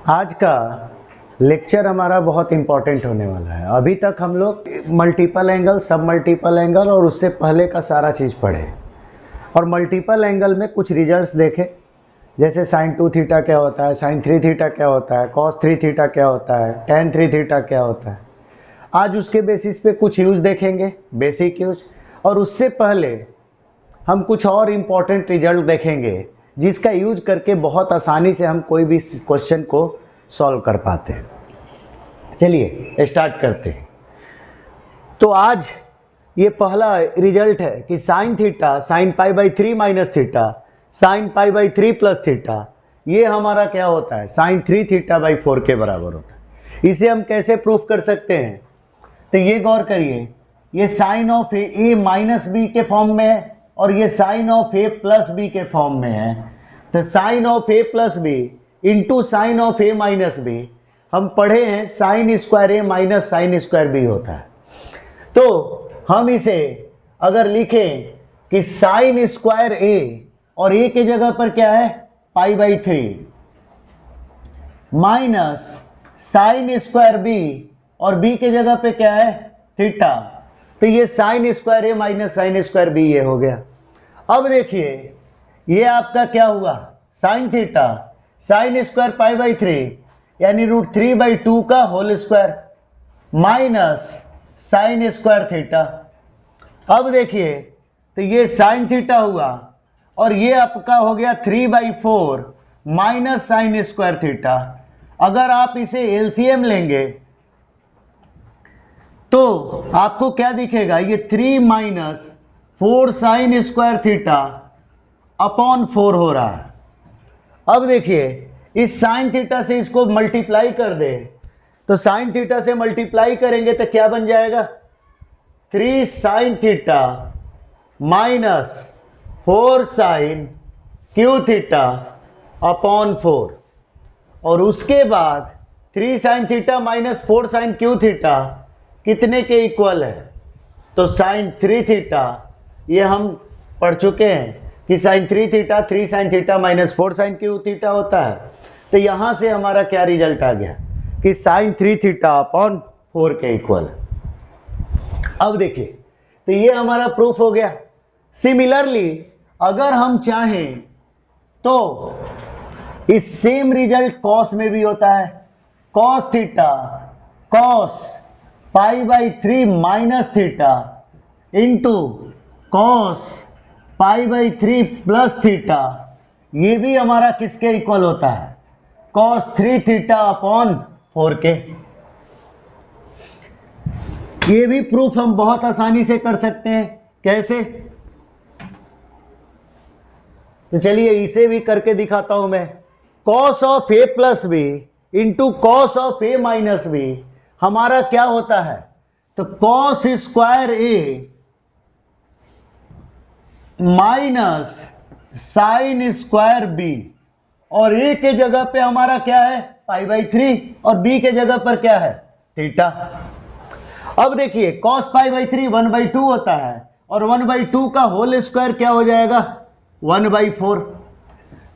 आज का लेक्चर हमारा बहुत इम्पोर्टेंट होने वाला है। अभी तक हम लोग मल्टीपल एंगल, सब मल्टीपल एंगल और उससे पहले का सारा चीज़ पढ़े और मल्टीपल एंगल में कुछ रिजल्ट्स देखे, जैसे साइन 2 थीटा क्या होता है, साइन 3 थीटा क्या होता है, कॉस 3 थीटा क्या होता है, टेन 3 थीटा क्या होता है। आज उसके बेसिस पे कुछ यूज़ देखेंगे, बेसिक यूज, और उससे पहले हम कुछ और इम्पॉर्टेंट रिजल्ट देखेंगे जिसका यूज करके बहुत आसानी से हम कोई भी क्वेश्चन को सॉल्व कर पाते हैं। चलिए स्टार्ट करते हैं। तो आज ये पहला रिजल्ट है कि sign theta sine pi by 3 minus theta sine pi by 3 plus theta, ये हमारा क्या होता है, साइन 3 थीटा बाई 4 के बराबर होता है। इसे हम कैसे प्रूफ कर सकते हैं, तो ये गौर करिए, ये sine of A minus B के फॉर्म में है और ये sine of A plus B के फॉर्म में है। तो sine of A plus B into sine of A minus B, हम पढ़े हैं sine square A minus sine square B होता है। तो हम इसे अगर लिखें कि साइन स्क्वायर ए, और ए के जगह पर क्या है pi by 3, minus sine square B और बी के जगह पे क्या है थीटा, तो ये sine square A minus sine square B ये हो गया। अब देखिए ये आपका क्या हुआ, sine theta sine square pi by 3 यानी √3/2 का whole square minus sine square theta. अब देखिए तो ये साइन थीटा हुआ और ये आपका हो गया 3/4 माइनस साइन स्क्वायर थीटा। अगर आप इसे एलसीएम लेंगे तो आपको क्या दिखेगा, ये 3 minus 4 sign square theta upon 4 हो रहा है। अब देखिए इस साइन थीटा से इसको मल्टीप्लाई कर दे, तो साइन थीटा से मल्टीप्लाई करेंगे तो क्या बन जाएगा, 3 sine theta minus 4 sine cube theta upon 4, और उसके बाद 3 sine theta minus 4 sine cube theta कितने के इक्वल है, तो साइन 3 थीटा। ये हम पढ़ चुके हैं कि sine 3 theta 3 sine theta minus 4 sine cube theta होता है। तो यहां से हमारा क्या रिजल्ट आ गया कि साइन 3 थीटा अपॉन 4 के इक्वल है। अब देखिए तो ये हमारा प्रूफ हो गया। सिमिलरली अगर हम चाहें तो इस सेम रिजल्ट कॉस में भी होता है। Cos theta cos pi by 3 minus theta into cos pi by 3 plus theta, ये भी हमारा किसके इक्वल होता है, कॉस 3 थीटा अपॉन 4 के। ये भी प्रूफ हम बहुत आसानी से कर सकते हैं। कैसे, तो चलिए इसे भी करके दिखाता हूं मैं। Cos of A plus B into cos of A minus B हमारा क्या होता है, तो cos square A minus sine square B, और ए के जगह पे हमारा क्या है पाई बाई 3 और बी के जगह पर क्या है थीटा। अब देखिए कॉस पाई बाई 3 1/2 होता है और 1/2 का होल स्क्वायर क्या हो जाएगा 1/4।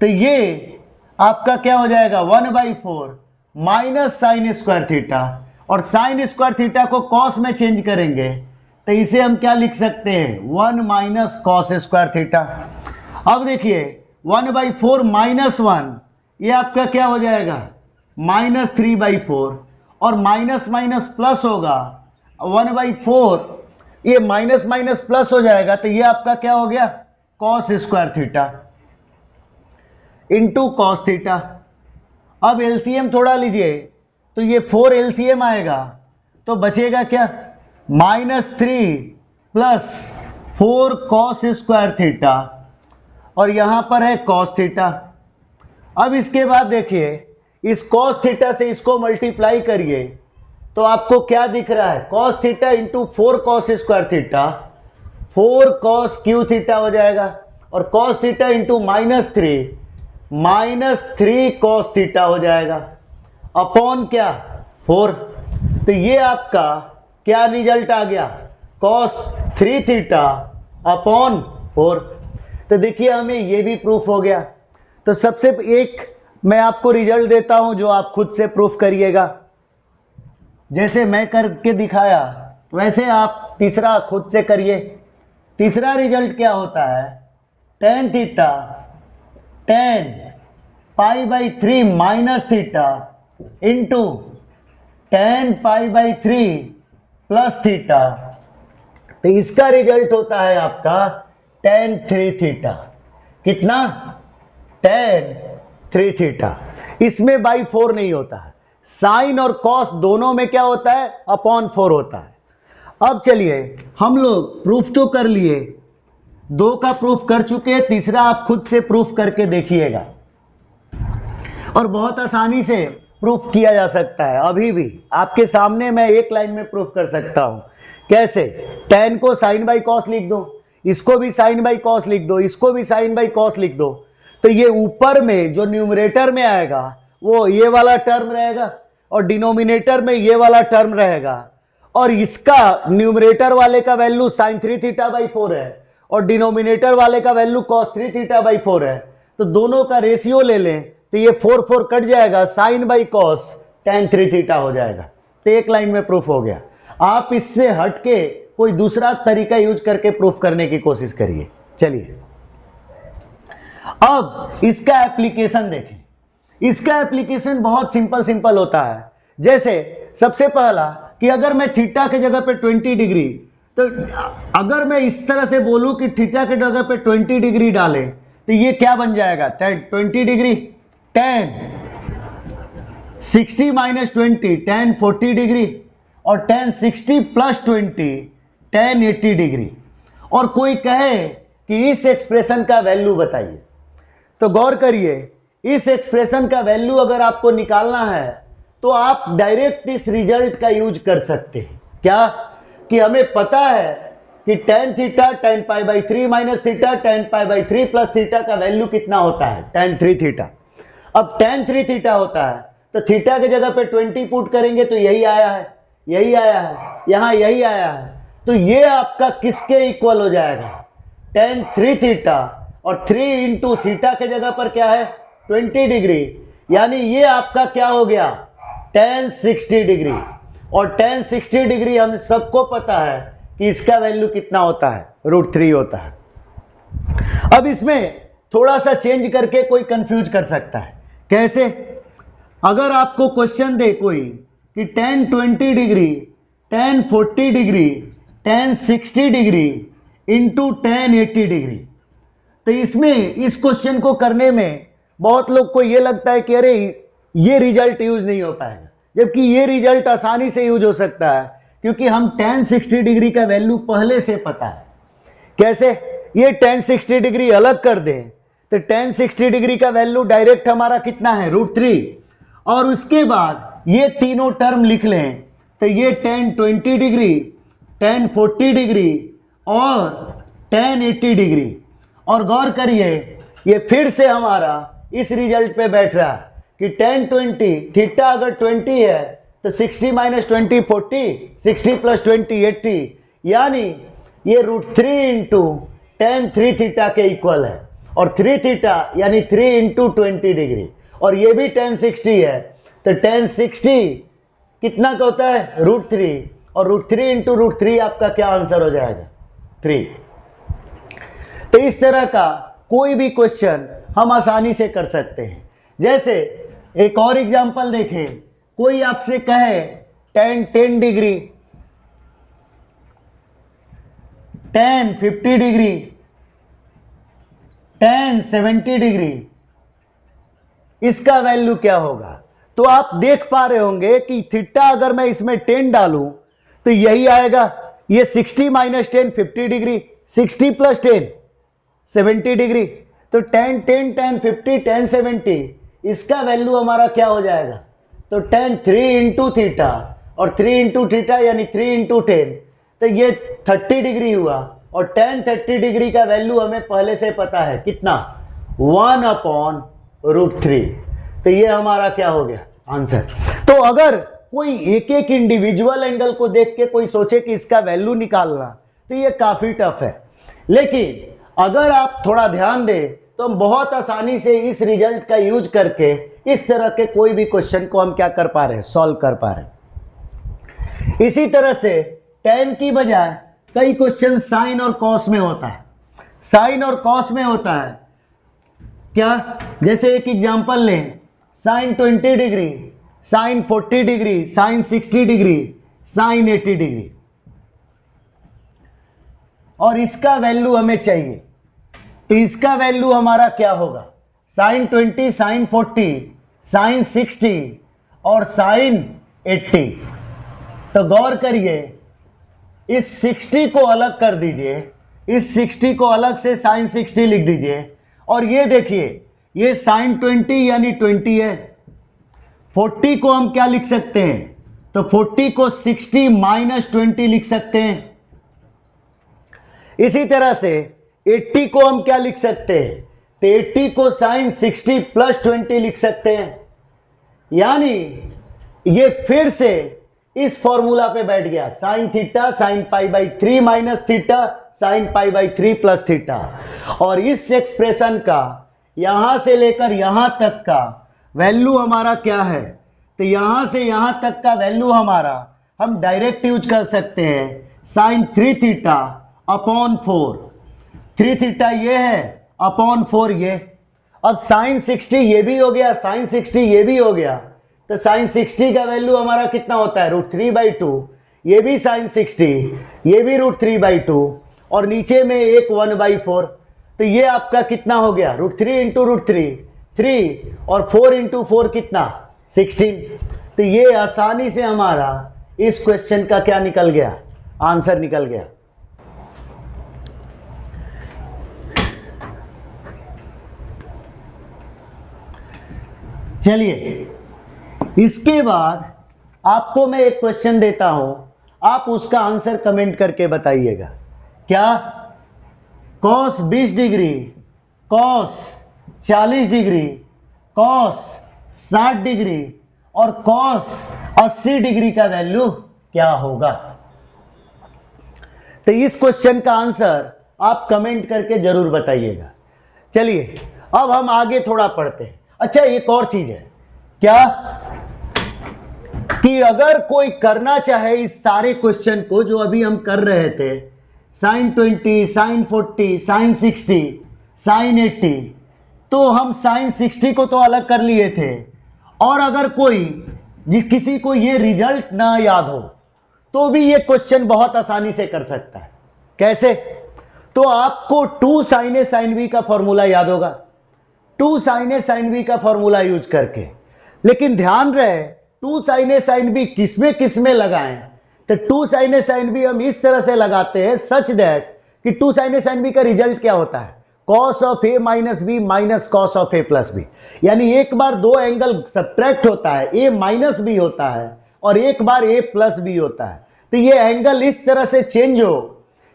तो ये आपका क्या हो जाएगा 1/4 माइनस साइन स्क्वायर थीटा, और साइन स्क्वायर थीटा को कॉस में चेंज करेंगे तो इसे हम क्या लिख सकते हैं 1 माइनस कॉस स्क्वायर थीटा। अब देखिए 1/4 माइनस 1, ये आपका क्या हो जाएगा -3/4, और माइनस माइनस प्लस होगा 1/4, ये माइनस माइनस प्लस हो जाएगा तो ये आपका क्या हो गया cos square theta into cos theta. अब एलसीएम थोड़ा लीजिए तो ये 4 एलसीएम आएगा तो बचेगा क्या -3 प्लस 4 कॉस स्क्वायर थीटा, और यहां पर है कॉस थीटा। अब इसके बाद देखिए इस कॉस थीटा से इसको मल्टीप्लाई करिए तो आपको क्या दिख रहा है, cos theta into 4 cos square theta 4 cos Q theta हो जाएगा, और cos theta into -3 cos theta हो जाएगा अपॉन क्या 4। तो ये आपका क्या रिजल्ट आ गया कॉस 3 थीटा अपॉन 4। तो देखिए हमें ये भी प्रूफ हो गया। तो सबसे एक मैं आपको रिजल्ट देता हूं जो आप खुद से प्रूफ करिएगा। जैसे मैं करके दिखाया वैसे आप तीसरा खुद से करिए। तीसरा रिजल्ट क्या होता है, tan theta tan π/3 minus theta into tan π/3 plus theta. तो इसका रिजल्ट होता है आपका tan 3 थीटा। कितना, tan 3 थीटा। इसमें बाई 4 नहीं होता है, साइन और कॉस दोनों में क्या होता है, अपॉन 4 होता है। अब चलिए हम लोग प्रूफ तो कर लिए, 2 का प्रूफ कर चुके हैं, तीसरा आप खुद से प्रूफ करके देखिएगा और बहुत आसानी से प्रूफ किया जा सकता है। अभी भी आपके सामने मैं एक लाइन में प्रूफ कर सकता हूं। कैसे, tan को साइन बाई कॉस लिख दो, इसको भी साइन बाई कॉस लिख दो, इसको भी साइन बाई कॉस लिख दो, तो ये ऊपर में जो न्यूमरेटर में आएगा वो ये वाला टर्म रहेगा और डिनोमिनेटर में ये वाला टर्म रहेगा, और इसका न्यूमरेटर वाले का वैल्यू साइन 3 थीटा बाई 4 है और डिनोमिनेटर वाले का वैल्यू कॉस 3 थीटा बाई 4 है। तो दोनों का रेशियो ले लें तो ये 4 कट जाएगा, sine by cos tan 3 theta हो जाएगा। तो एक लाइन में प्रूफ हो गया। आप इससे हटके कोई दूसरा तरीका यूज करके प्रूफ करने की कोशिश करिए। चलिए अब इसका एप्लीकेशन देखें। इसका एप्लीकेशन बहुत सिंपल होता है। जैसे सबसे पहला कि अगर मैं थीटा के जगह पे 20 डिग्री, तो अगर मैं इस तरह से बोलूं कि थीटा के जगह पे 20 डिग्री डालें तो ये क्या बन जाएगा, 20 degree tan 60 minus 20 tan 40 degree और tan 60 प्लस 20 tan 80 डिग्री। और कोई कहे कि इस एक्सप्रेशन का वैल्यू बताइए, तो गौर करिए, इस एक्सप्रेशन का वैल्यू अगर आपको निकालना है तो आप डायरेक्ट इस रिजल्ट का यूज कर सकते हैं। क्या कि हमें पता है कि tan theta tan π/3 minus theta tan π/3 plus theta का वैल्यू कितना होता है, tan 3 थीटा। अब tan 3 थीटा होता है तो थीटा के जगह पे 20 पुट करेंगे तो यही आया है, यही आया है, यहां यही आया है। तो ये आपका किसके इक्वल हो जाएगा, tan 3 थीटा, और 3 इंटू थीटा के जगह पर क्या है 20 डिग्री, यानी ये आपका क्या हो गया tan 60 डिग्री। और tan 60 डिग्री हम सबको पता है कि इसका वैल्यू कितना होता है, √3 होता है। अब इसमें थोड़ा सा चेंज करके कोई कंफ्यूज कर सकता है। कैसे, अगर आपको क्वेश्चन दे कोई कि tan 20 degree tan 40 degree tan 60 degree into tan 80 degree, तो इसमें इस क्वेश्चन को करने में बहुत लोग को ये लगता है कि अरे ये रिजल्ट यूज नहीं हो पाएगा, जबकि ये रिजल्ट आसानी से यूज हो सकता है क्योंकि हम tan 60 डिग्री का वैल्यू पहले से पता है। कैसे, ये tan 60 डिग्री अलग कर दें तो tan 60 डिग्री का वैल्यू डायरेक्ट हमारा कितना है √3, और उसके बाद ये तीनों टर्म लिख लें तो ये tan 20 डिग्री tan 40 डिग्री और tan 80 डिग्री। और गौर करिए ये फिर से हमारा इस रिजल्ट पे बैठ रहा है कि tan 20 थीटा अगर 20 है तो 60 माइनस 20 40, 60 प्लस 20 80, यानी ये √3 इंटू tan 3 थीटा के इक्वल है। और 3 थीटा यानी 3 इंटू 20 डिग्री, और ये भी tan 60 है तो tan 60 कितना का होता है √3, और √3 इंटू √3 आपका क्या आंसर हो जाएगा 3। तो इस तरह का कोई भी क्वेश्चन हम आसानी से कर सकते हैं। जैसे एक और एग्जांपल देखें, कोई आपसे कहे tan 10 degree tan 50 degree tan 70 degree, इसका वैल्यू क्या होगा। तो आप देख पा रहे होंगे कि थीटा अगर मैं इसमें 10 डालूं तो यही आएगा, ये 60 माइनस 10 50 डिग्री, 60 प्लस 10 70 डिग्री, तो tan 10 tan 50 tan 70 इसका वैल्यू हमारा क्या हो जाएगा, तो tan 3 इंटू थीटा, और 3 इंटू थीटा यानी 3 इंटू 10, तो ये 30 डिग्री हुआ। और tan 30 डिग्री का वैल्यू हमें पहले से पता है कितना, 1/√3। तो ये हमारा क्या हो गया आंसर। तो अगर कोई एक एक इंडिविजुअल एंगल को देख के कोई सोचे कि इसका वैल्यू निकालना, तो ये काफी टफ है। लेकिन अगर आप थोड़ा ध्यान दें तो हम बहुत आसानी से इस रिजल्ट का यूज करके इस तरह के कोई भी क्वेश्चन को हम क्या कर पा रहे हैं, सॉल्व कर पा रहे हैं। इसी तरह से tan की बजाय कई क्वेश्चन साइन और कॉस में होता है, साइन और कॉस में होता है क्या, जैसे एक एग्जांपल लें, sine 20 degree, sine 40 degree, sine 60 degree, sine 80 degree, और इसका वैल्यू हमें चाहिए, तो इसका वैल्यू हमारा क्या होगा, साइन 20, साइन 40, साइन 60 और साइन 80। तो गौर करिए, इस 60 को अलग कर दीजिए, इस 60 को अलग से साइन 60 लिख दीजिए, और ये देखिए ये साइन 20 यानी 20 है। 40 को हम क्या लिख सकते हैं, तो 40 को 60 माइनस 20 लिख सकते हैं। इसी तरह से 80 को हम क्या लिख सकते हैं, तो 80 को साइन 60 प्लस 20 लिख सकते हैं। यानी ये फिर से इस फॉर्मूला पे बैठ गया, sign theta sine pi by 3 minus theta sine pi by 3 plus theta, और इस एक्सप्रेशन का यहां से लेकर यहां तक का वैल्यू हमारा क्या है, तो यहां से यहां तक का वैल्यू हमारा हम डायरेक्ट यूज कर सकते हैं, साइन 3 थीटा अपॉन 4, 3 थीटा ये है अपॉन 4 ये। अब साइन 60 ये भी हो गया, साइन 60 ये भी हो गया, तो साइन 60 का वैल्यू हमारा कितना होता है, √3/2, ये भी साइन 60, ये भी √3/2, और नीचे में एक 1/4, तो ये आपका कितना हो गया, √3 इंटू √3 3, और 4 इंटू 4 कितना 16। तो ये आसानी से हमारा इस क्वेश्चन का क्या निकल गया, आंसर निकल गया। चलिए, इसके बाद आपको मैं एक क्वेश्चन देता हूं, आप उसका आंसर कमेंट करके बताइएगा। क्या, cos 20 degree, cos 40 degree, cos 60 degree और कॉस 80 डिग्री का वैल्यू क्या होगा। तो इस क्वेश्चन का आंसर आप कमेंट करके जरूर बताइएगा। चलिए अब हम आगे थोड़ा पढ़ते हैं। अच्छा, एक और चीज है क्या, कि अगर कोई करना चाहे इस सारे क्वेश्चन को जो अभी हम कर रहे थे, साइन 20, साइन 40, साइन 60, साइन 80, तो हम साइन 60 को तो अलग कर लिए थे, और अगर कोई किसी को ये रिजल्ट ना याद हो तो भी ये क्वेश्चन बहुत आसानी से कर सकता है। कैसे, तो आपको 2 साइन ए साइन बी का फॉर्मूला याद होगा, 2 साइन ए साइन बी का फॉर्मूला यूज करके, लेकिन ध्यान रहे 2 साइन ए साइन बी किसमें लगाएं, तो 2 साइन ए साइन बी हम इस तरह से लगाते हैं सच दैट कि 2 साइन ए साइन बी का रिजल्ट क्या होता है, cos of A minus B minus cos of A plus B. यानी एक बार 2 एंगल सब्ट्रैक्ट होता है, ए माइनस बी होता है और एक बार ए प्लस बी होता है, तो ये एंगल इस तरह से चेंज हो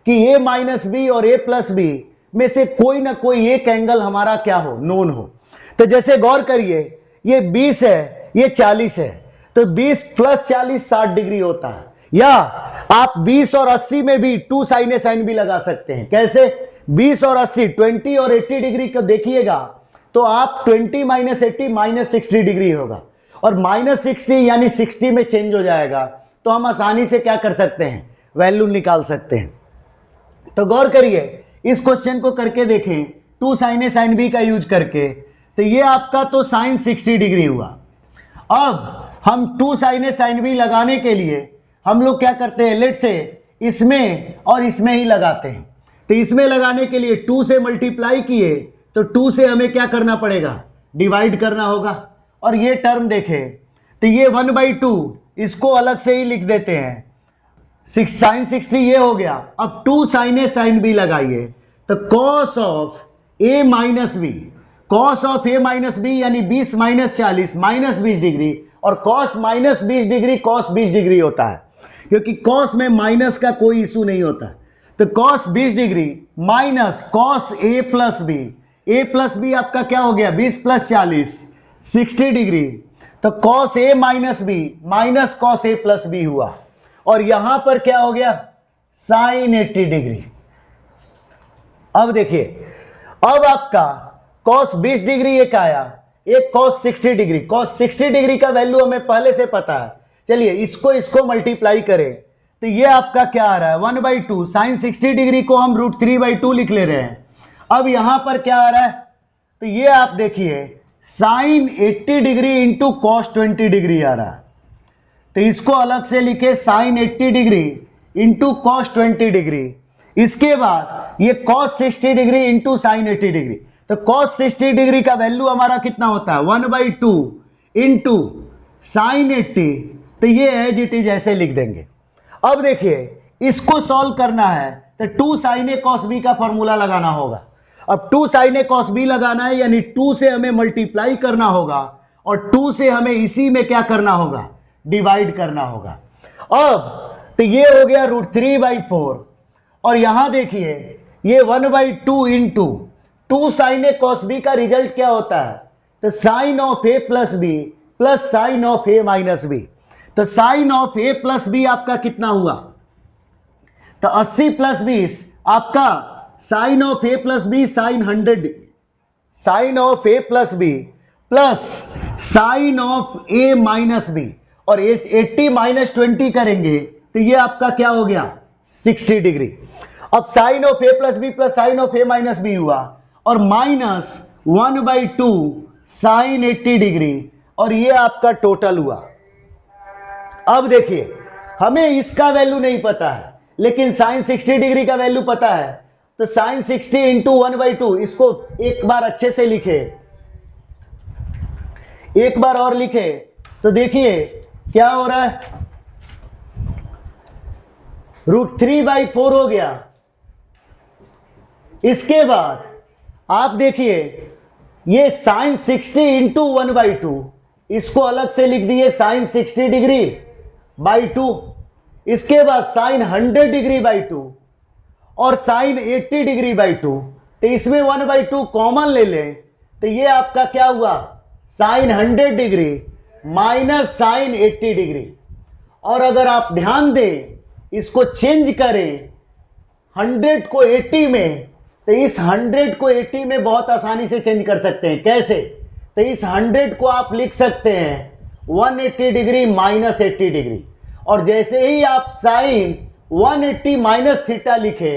कि ए माइनस बी और ए प्लस बी में से कोई ना कोई एक एंगल हमारा क्या हो, नोन हो। तो जैसे गौर करिए, ये 20 है, ये 40 है, तो 20 प्लस 40 60 डिग्री होता है। या आप 20 और 80 में भी 2 साइन ए साइन बी लगा सकते हैं। कैसे, 20 और 80 20 और 80 डिग्री को देखिएगा तो आप 20 माइनस 80 माइनस 60 डिग्री होगा, और माइनस 60 यानी 60 में चेंज हो जाएगा, तो हम आसानी से क्या कर सकते हैं, वैल्यू निकाल सकते हैं। तो गौर करिए, इस क्वेश्चन को करके देखें 2 साइन ए साइन बी का यूज करके, तो ये आपका तो साइन 60 डिग्री हुआ। अब हम 2 साइन ए साइन बी लगाने के लिए हम लोग क्या करते हैं, लेट से इसमें और इसमें ही लगाते हैं। तो इसमें लगाने के लिए 2 से मल्टीप्लाई किए तो 2 से हमें क्या करना पड़ेगा, डिवाइड करना होगा, और ये टर्म देखें तो ये 1/2, इसको अलग से ही लिख देते हैं, साइन 60 ये हो गया। अब 2 साइन ए साइन बी लगाइए, तो cos of A minus B, cos of A minus B यानी 20 माइनस 40 माइनस 20 डिग्री, और cos minus 20 degree cos 20 degree होता है, क्योंकि कॉस में माइनस का कोई इशू नहीं होता। तो cos 20 degree minus cos A plus B, A plus B आपका क्या हो गया, 20 प्लस 40 60 डिग्री, तो cos A minus B minus cos A plus B हुआ, और यहां पर क्या हो गया, साइन 80 डिग्री। अब देखिए, अब आपका कॉस 20 डिग्री एक आया, एक cos 60 डिग्री, cos 60 डिग्री का वैल्यू हमें पहले से पता है। चलिए इसको मल्टीप्लाई करें तो ये आपका क्या आ रहा है 1/2 साइन 60 डिग्री को हम √3/2 लिख ले रहे हैं। अब यहां पर क्या आ रहा है तो ये आप देखिए sine 80 degree into cos 20 degree आ रहा है, तो इसको अलग से लिखे sine 80 degree into cos 20 degree. इसके बाद ये cos 60 degree into sine 80 degree, तो कॉस 60 डिग्री का वैल्यू हमारा कितना होता है 1/2 इंटू साइन 80, तो ये एज इट इज ऐसे लिख देंगे। अब देखिए इसको सॉल्व करना है तो 2 साइन ए कॉस बी का फॉर्मूला लगाना होगा। अब 2 साइन ए कॉस बी लगाना है यानी 2 से हमें मल्टीप्लाई करना होगा और 2 से हमें इसी में क्या करना होगा डिवाइड करना होगा। अब तो ये हो गया √3/4 और यहां देखिए ये 1/2 into 2 sine A cos B का रिजल्ट क्या होता है तो sine of A plus B plus sine of A minus B. तो sine of A plus B आपका कितना हुआ तो 80 + 20 आपका sine of A plus B sine 100, sine of A plus B plus sine of A minus B और 80 - 20 करेंगे तो ये आपका क्या हो गया 60 डिग्री। अब sine of A plus B plus sine of A minus B हुआ और माइनस 1/2 साइन 80 डिग्री और ये आपका टोटल हुआ। अब देखिए हमें इसका वैल्यू नहीं पता है लेकिन साइन 60 डिग्री का वैल्यू पता है, तो साइन 60 इंटू 1/2 इसको एक बार अच्छे से लिखे, एक बार और लिखे तो देखिए क्या हो रहा है √3/4 हो गया। इसके बाद आप देखिए ये साइन 60 इंटू 1/2 इसको अलग से लिख दिए साइन 60 डिग्री बाई 2। इसके बाद साइन 100 डिग्री बाई 2 और साइन 80 डिग्री बाई 2, तो इसमें 1/2 कॉमन ले लें तो ये आपका क्या हुआ sine 100 degree minus sine 80 degree. और अगर आप ध्यान दें इसको चेंज करें 100 को 80 में, तो इस 100 को 80 में बहुत आसानी से चेंज कर सकते हैं। कैसे तो इस 100 को आप लिख सकते हैं 180 डिग्री माइनस 80 डिग्री, और जैसे ही आप साइन 180 माइनस थीटा लिखे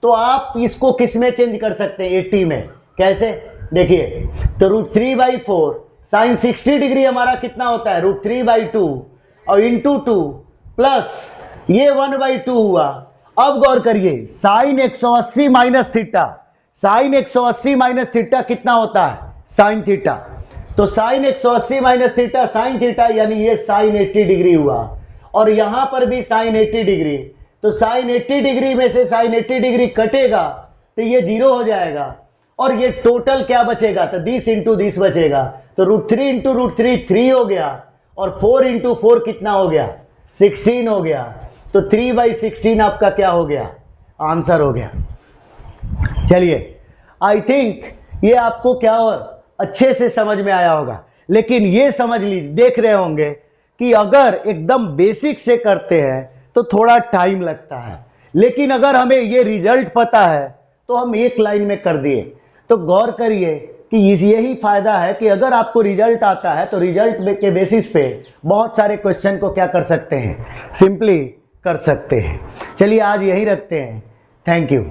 तो आप इसको किस में चेंज कर सकते हैं 80 में। कैसे देखिए तो √3/4 साइन 60 डिग्री हमारा कितना होता है √3/2 और इंटू 2 प्लस ये 1/2 हुआ। अब गौर करिए sine 180 minus theta, sine 180 minus theta कितना होता है साइन थीटा, तो sine 180 minus theta sine theta यानी ये साइन 80 डिग्री हुआ और यहां पर भी साइन 80 डिग्री, तो साइन 80 डिग्री में से साइन 80 डिग्री कटेगा तो ये 0 हो जाएगा और ये टोटल क्या बचेगा तो 10 इंटू 10 बचेगा, तो √3 इंटू √3 3 हो गया और 4 इंटू 4 कितना हो गया 16 हो गया, तो 3/16 आपका क्या हो गया आंसर हो गया। चलिए आई थिंक ये आपको क्या और अच्छे से समझ में आया होगा, लेकिन ये समझ लीजिए देख रहे होंगे कि अगर एकदम बेसिक से करते हैं तो थोड़ा टाइम लगता है, लेकिन अगर हमें ये रिजल्ट पता है तो हम एक लाइन में कर दिए। तो गौर करिए कि यही फायदा है कि अगर आपको रिजल्ट आता है तो रिजल्ट के बेसिस पे बहुत सारे क्वेश्चन को क्या कर सकते हैं सिंपली कर सकते हैं। चलिए आज यही रखते हैं, थैंक यू।